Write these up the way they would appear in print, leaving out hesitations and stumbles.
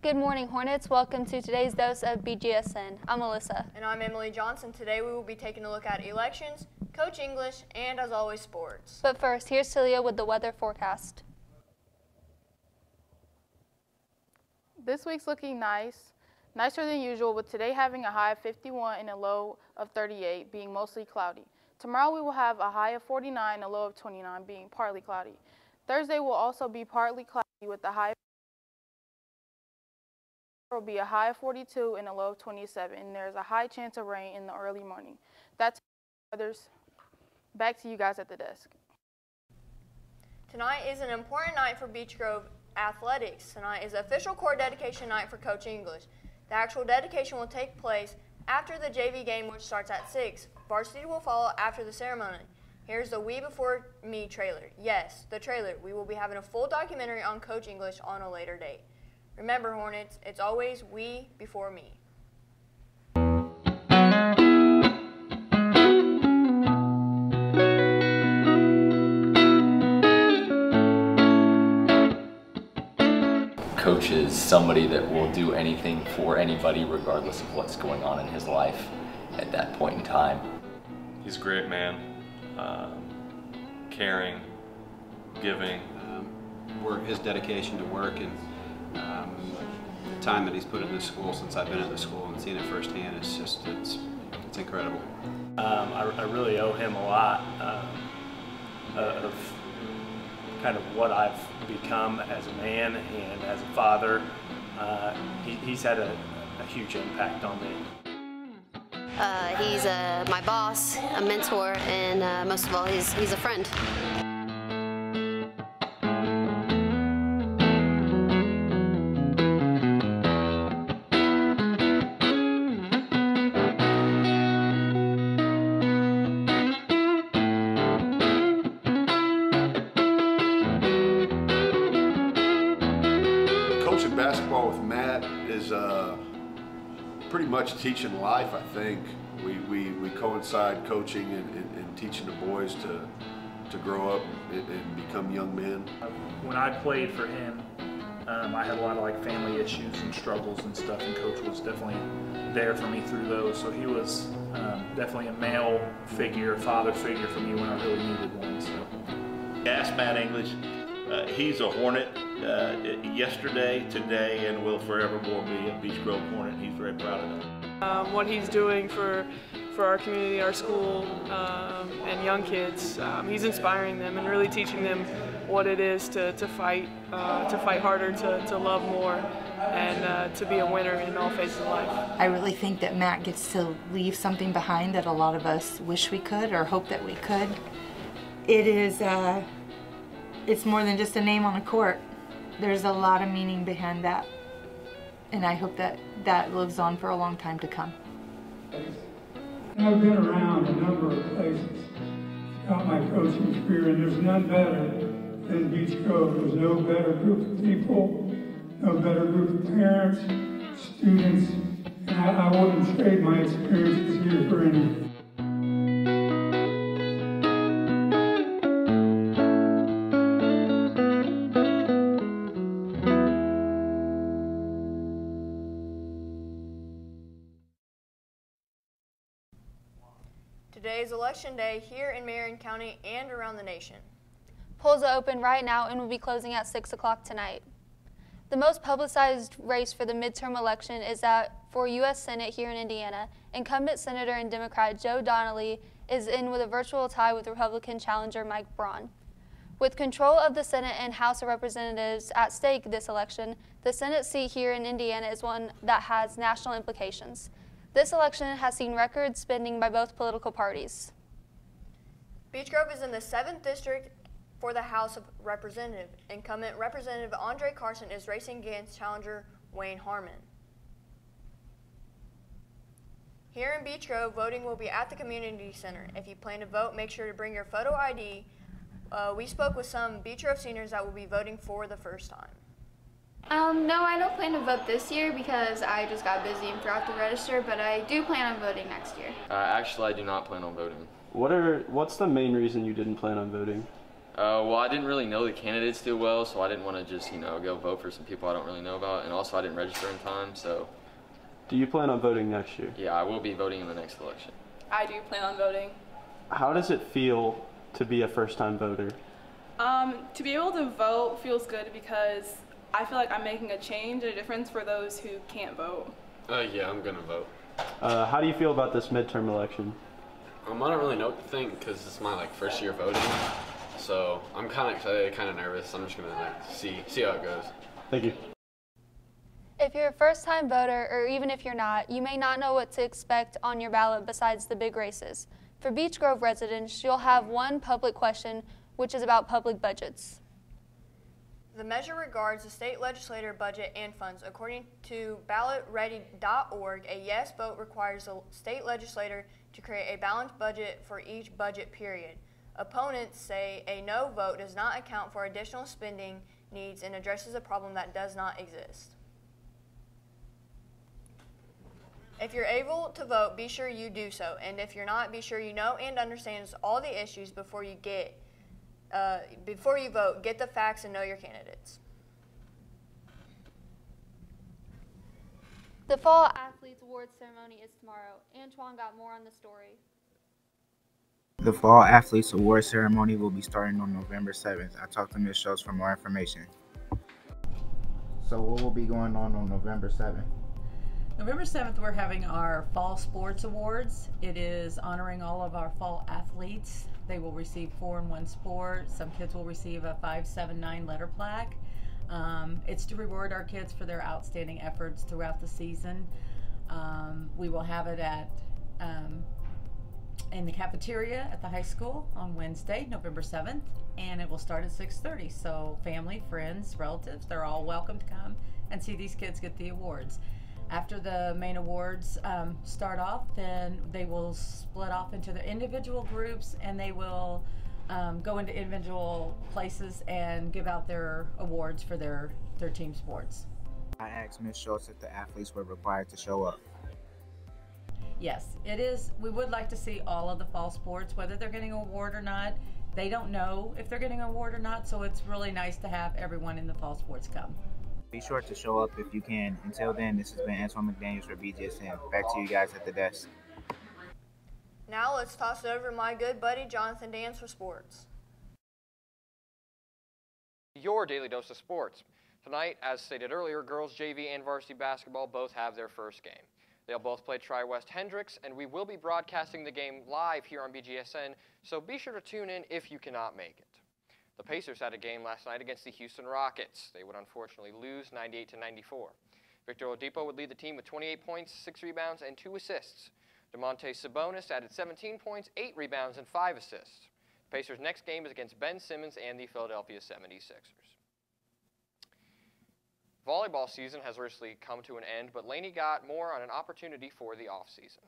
Good morning, Hornets. Welcome to today's dose of Bgsn. I'm Melissa. And I'm Emily Johnson. Today we will be taking a look at elections, Coach English, and as always, sports. But first, here's Celia with the weather forecast. This week's looking nicer than usual, with today having a high of 51 and a low of 38, being mostly cloudy. Tomorrow we will have a high of 49 and a low of 29, being partly cloudy. Thursday will also be partly cloudy with a high will be a high of 42 and a low of 27, and there's a high chance of rain in the early morning. That's others. Back to you guys at the desk. Tonight is an important night for Beech Grove athletics. Tonight is official court dedication night for Coach English. The actual dedication will take place after the JV game, which starts at 6. Varsity will follow after the ceremony. Here's the We Before Me trailer. Yes, the trailer. We will be having a full documentary on Coach English on a later date. Remember, Hornets, it's always we before me. Coach is somebody that will do anything for anybody regardless of what's going on in his life at that point in time. He's a great man, caring, giving. His dedication to work and the time that he's put in the school since I've been in the school and seen it firsthand, it's incredible. I really owe him a lot of kind of what I've become as a man and as a father. He's had a huge impact on me. He's my boss, a mentor, and most of all, he's a friend. Coaching basketball with Matt is pretty much teaching life, I think. We coincide coaching and teaching the boys to grow up and become young men. When I played for him, I had a lot of family issues and struggles and stuff, and Coach was definitely there for me through those. So he was definitely a male figure, a father figure for me when I really needed one. So. Ask Matt English. He's a Hornet yesterday, today, and will forevermore be a Beech Grove Hornet. He's very proud of that. What he's doing for our community, our school, and young kids, he's inspiring them and really teaching them what it is to fight harder, to love more, and to be a winner in all phases of life. I really think that Matt gets to leave something behind that a lot of us wish we could or hope that we could. It's more than just a name on a court. There's a lot of meaning behind that, and I hope that that lives on for a long time to come. I've been around a number of places throughout my coaching career, and there's none better than Beech Grove. There's no better group of people, no better group of parents, students, and I wouldn't trade my experiences here for anything. Today is Election Day here in Marion County and around the nation. Polls are open right now and will be closing at 6 o'clock tonight. The most publicized race for the midterm election is that for U.S. Senate here in Indiana. Incumbent Senator and Democrat Joe Donnelly is in with a virtual tie with Republican challenger Mike Braun. With control of the Senate and House of Representatives at stake this election, the Senate seat here in Indiana is one that has national implications. This election has seen record spending by both political parties. Beech Grove is in the 7th District for the House of Representatives. Incumbent Representative Andre Carson is racing against challenger Wayne Harmon. Here in Beech Grove, voting will be at the Community Center. If you plan to vote, make sure to bring your photo ID. We spoke with some Beech Grove seniors that will be voting for the first time. No, I don't plan to vote this year because I just got busy and forgot to register, but I do plan on voting next year. Actually, I do not plan on voting. What's the main reason you didn't plan on voting? Well, I didn't really know the candidates too well, so I didn't want to just, go vote for some people I don't really know about, and also I didn't register in time, so. Do you plan on voting next year? Yeah, I will be voting in the next election. I do plan on voting. How does it feel to be a first-time voter? To be able to vote feels good because I feel like I'm making a change, a difference for those who can't vote. Yeah, I'm gonna vote. How do you feel about this midterm election? I don't really know what to think because it's my first year voting, so I'm kind of excited, kind of nervous. I'm just gonna see how it goes. Thank you. If you're a first-time voter, or even if you're not, you may not know what to expect on your ballot besides the big races. For Beech Grove residents, you'll have one public question, which is about public budgets. The measure regards the state legislature budget and funds. According to ballotready.org, a yes vote requires the state legislature to create a balanced budget for each budget period. Opponents say a no vote does not account for additional spending needs and addresses a problem that does not exist. If you're able to vote, be sure you do so. And if you're not, be sure you know and understand all the issues before you vote. Get the facts and know your candidates. The Fall Athletes Awards ceremony is tomorrow. Antoine got more on the story. The Fall Athletes Awards ceremony will be starting on November 7th. I talked to Ms. Schultz for more information. So what will be going on November 7th? November 7th, we're having our Fall Sports Awards. It is honoring all of our fall athletes. They will receive 4 in 1 sport. Some kids will receive a 579 letter plaque. It's to reward our kids for their outstanding efforts throughout the season. We will have it in the cafeteria at the high school on Wednesday, November 7th, and it will start at 6:30. So family, friends, relatives, they're all welcome to come and see these kids get the awards. After the main awards start off, then they will split off into their individual groups, and they will go into individual places and give out their awards for their team sports. I asked Ms. Schultz if the athletes were required to show up. Yes, it is. We would like to see all of the fall sports, whether they're getting an award or not. They don't know if they're getting an award or not, so it's really nice to have everyone in the fall sports come. Be sure to show up if you can. Until then, this has been Antoine McDaniels for Bgsn. Back to you guys at the desk. Now let's toss it over to my good buddy Jonathan Dans for sports. Your daily dose of sports. Tonight, as stated earlier, girls JV and varsity basketball both have their first game. They'll both play Tri-West Hendricks, and we will be broadcasting the game live here on Bgsn, so be sure to tune in if you cannot make it. The Pacers had a game last night against the Houston Rockets. They would unfortunately lose 98-94. Victor Oladipo would lead the team with 28 points, 6 rebounds, and 2 assists. Domantas Sabonis added 17 points, 8 rebounds, and 5 assists. The Pacers' next game is against Ben Simmons and the Philadelphia 76ers. Volleyball season has recently come to an end, but Lainey got more on an opportunity for the off-season.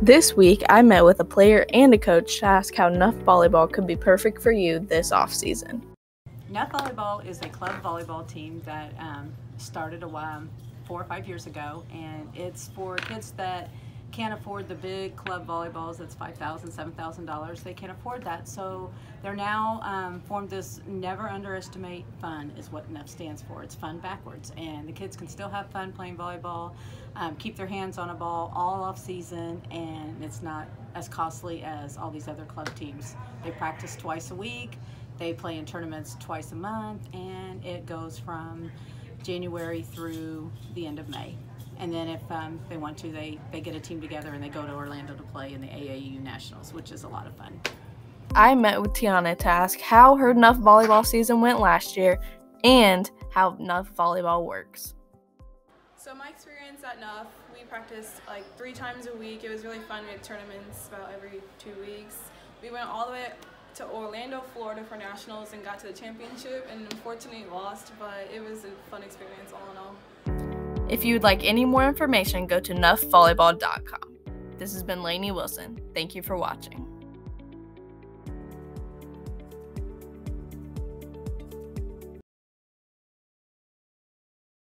This week, I met with a player and a coach to ask how Nuff Volleyball could be perfect for you this off-season. Nuff Volleyball is a club volleyball team that started 4 or 5 years ago, and it's for kids that can't afford the big club volleyballs. That's $5,000, $7,000. They can't afford that, so they're now formed this Never Underestimate Fun is what Nuff stands for. It's fun backwards, and the kids can still have fun playing volleyball, keep their hands on a ball all off season, and it's not as costly as all these other club teams. They practice twice a week, they play in tournaments twice a month, and it goes from January through the end of May. And then if they want to, they get a team together and they go to Orlando to play in the AAU Nationals, which is a lot of fun. I met with Tiana to ask how her Nuff Volleyball season went last year and how Nuff Volleyball works. So my experience at Nuff, we practiced like 3 times a week. It was really fun. We had tournaments about every 2 weeks. We went all the way to Orlando, Florida for Nationals and got to the championship, and unfortunately lost, but it was a fun experience all in all. If you would like any more information, go to nuffvolleyball.com. This has been Lainey Wilson. Thank you for watching.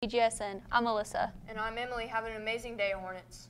Bgsn, I'm Alyssa. And I'm Emily. Have an amazing day, Hornets.